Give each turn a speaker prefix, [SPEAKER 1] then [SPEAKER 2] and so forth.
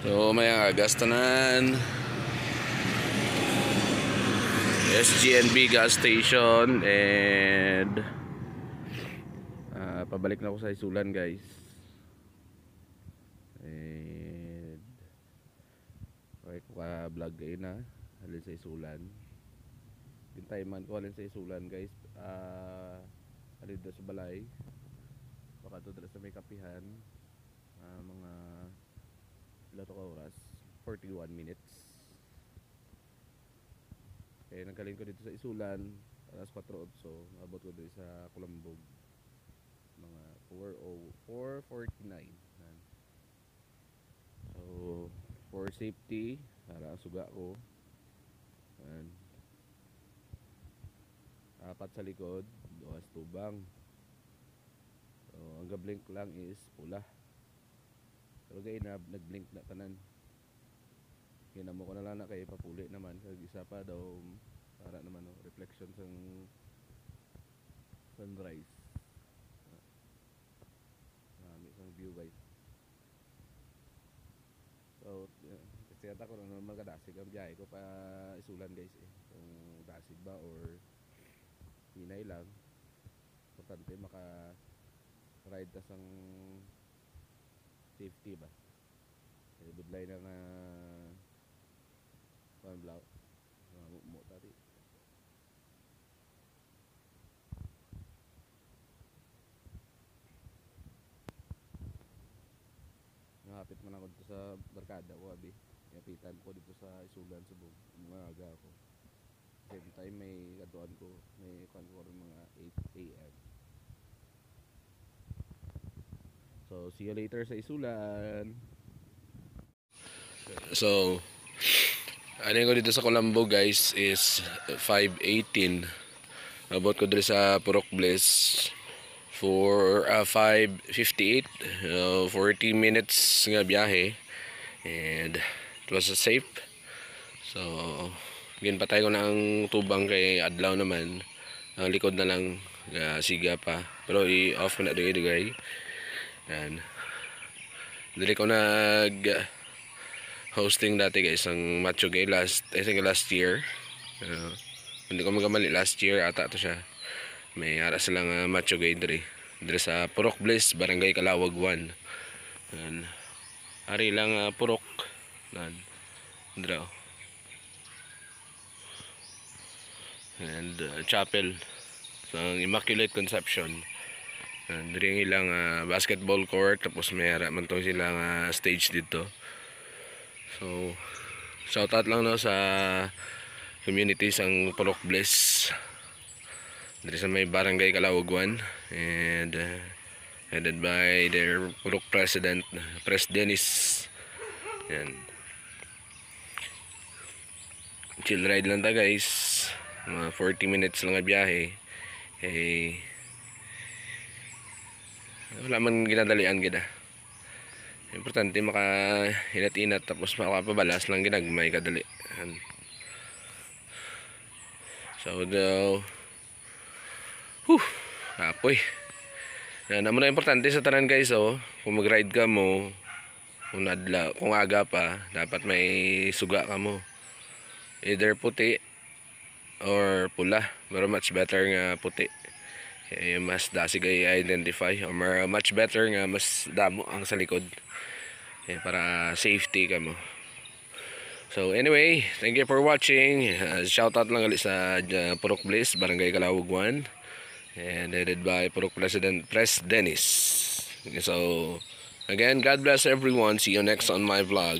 [SPEAKER 1] So may gas tanan SGNB gas station and pabalik na ako sa Isulan guys. And okay ko ka vlog kayo na halin sa Isulan. Hintay man ko halin sa Isulan guys. Halin doon sa balay. Baka doon sa may kapihan. Mga ilan to ka oras? 41 minutes. Eh nagkaling ko dito sa Isulan alas 4:08, abot ko dito sa Kulambog mga 4:49. So for safety para suga ko and apat sa likod, duwas tubang. So ang ga-blink lang is pula. Pero gay na nag-blink na tanan. Kinamo ko na lang na kay papuli naman kag isa pa daw para naman reflection sang sunrise. Isang view guys. So kasi ata ko na normal kadasig ang biyahe ko pa Isulan guys eh. Kung dasig ba or hinay lang. Importante maka ride ta sang safety ba. Kasi budlay na nga panblaw. Mo tadi. Nakapit man ako dito sa barkada ko abi. Yapitan ko dito sa Isulan Subong. Mga aga ako. Same time may katuan ko. May katuan ko rin mga 8 AM. So see you later sa Isulan. So ano ko dito sa Colombo guys is 5:18. Abot ko dito sa Purok Bliss for 5:58. 40 minutes nga biyahe and it was safe. So ginpatay ko na ang tubang kay adlaw naman. Ang likod na lang siga pa. Pero i-off ko na digay. Yan. Dili ko nag hosting dati guys ang Macho Gay I think last year. Hindi ko magamali last year ata to siya. May ara silang Macho Gay dire sa Purok Bliss, Barangay Calawag 1. Yan. Ari lang Purok nan. Draw. And chapel sa Immaculate Conception. Dire ilang basketball court tapos may ara man to silang stage dito. So shoutout lang no sa community sang Purok Bliss. There is may Barangay Calawag 1 and headed by their Purok President, Pres Dennis. Yan. Chill ride lang ta guys. Mga 40 minutes lang ang biyahe. Eh, wala man ginadalian gida. Importante makahinat-inat tapos makapabalas lang ginagmay kadali. So daw apoy. Yan naman na importante sa tanan guys kung mag-ride ka mo kung aga pa dapat may suga ka mo. Either puti or pula, pero much better nga puti. Mas dasig ay identify or much better nga mas damo ang sa likod. Para safety ka mo. So anyway, thank you for watching. Shoutout lang ulit sa Purok Bliss, Barangay Calawag 1 and headed by Purok President Pres Dennis. So again, God bless everyone. See you next on my vlog.